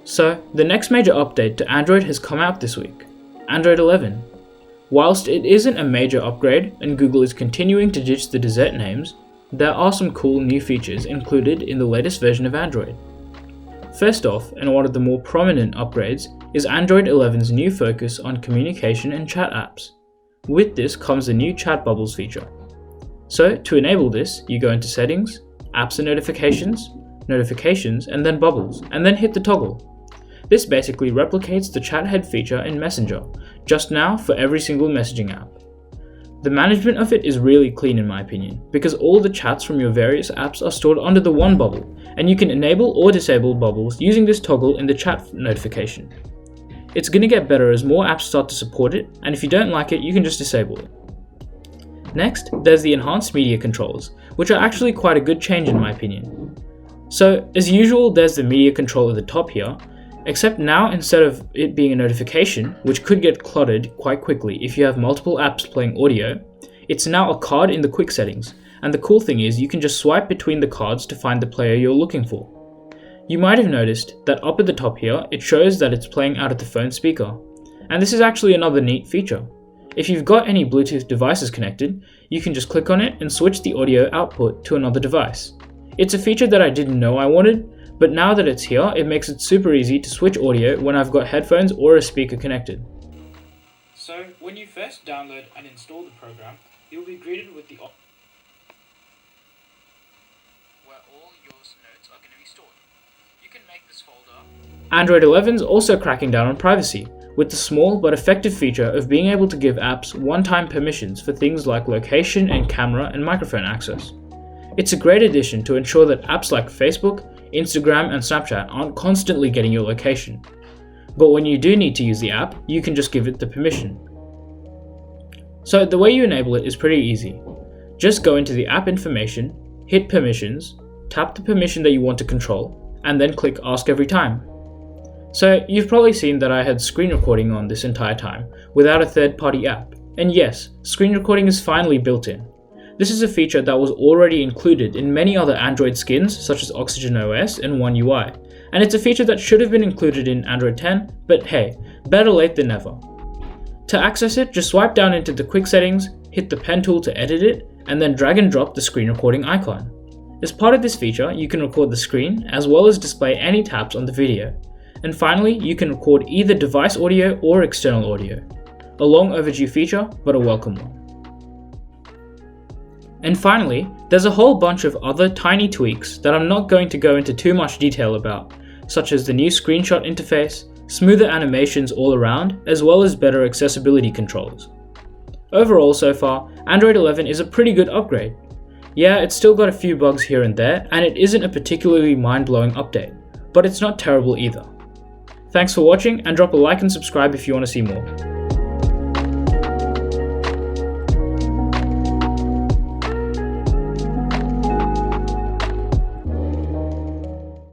So, the next major update to Android has come out this week, Android 11. Whilst it isn't a major upgrade and Google is continuing to ditch the desert names, there are some cool new features included in the latest version of Android. First off, and one of the more prominent upgrades, is Android 11's new focus on communication and chat apps. With this comes the new Chat Bubbles feature. So, to enable this, you go into Settings, Apps and Notifications, and then Bubbles, and then hit the toggle. This basically replicates the chat head feature in Messenger, just now for every single messaging app. The management of it is really clean in my opinion, because all the chats from your various apps are stored under the one bubble, and you can enable or disable bubbles using this toggle in the chat notification. It's gonna get better as more apps start to support it, and if you don't like it, you can just disable it. Next, there's the enhanced media controls, which are actually quite a good change in my opinion. So, as usual, there's the media control at the top here, except now instead of it being a notification, which could get cluttered quite quickly if you have multiple apps playing audio, it's now a card in the quick settings, and the cool thing is you can just swipe between the cards to find the player you're looking for. You might have noticed that up at the top here, it shows that it's playing out of the phone speaker, and this is actually another neat feature. If you've got any Bluetooth devices connected, you can just click on it and switch the audio output to another device. It's a feature that I didn't know I wanted, but now that it's here, it makes it super easy to switch audio when I've got headphones or a speaker connected. So, when you first download and install the program, you'll be greeted with the where all your notes are going to be stored. You can make this folder. Android 11's also cracking down on privacy, with the small but effective feature of being able to give apps one-time permissions for things like location and camera and microphone access. It's a great addition to ensure that apps like Facebook, Instagram and Snapchat aren't constantly getting your location. But when you do need to use the app, you can just give it the permission. So the way you enable it is pretty easy. Just go into the app information, hit permissions, tap the permission that you want to control, and then click Ask Every Time. So you've probably seen that I had screen recording on this entire time, without a third-party app. And yes, screen recording is finally built in. This is a feature that was already included in many other Android skins such as Oxygen OS and One UI, and it's a feature that should have been included in Android 10, but hey, better late than never. To access it, just swipe down into the quick settings, hit the pen tool to edit it, and then drag and drop the screen recording icon. As part of this feature, you can record the screen as well as display any taps on the video. And finally, you can record either device audio or external audio. A long overdue feature, but a welcome one. And finally, there's a whole bunch of other tiny tweaks that I'm not going to go into too much detail about, such as the new screenshot interface, smoother animations all around, as well as better accessibility controls. Overall so far, Android 11 is a pretty good upgrade. Yeah, it's still got a few bugs here and there, and it isn't a particularly mind-blowing update, but it's not terrible either. Thanks for watching, and drop a like and subscribe if you want to see more.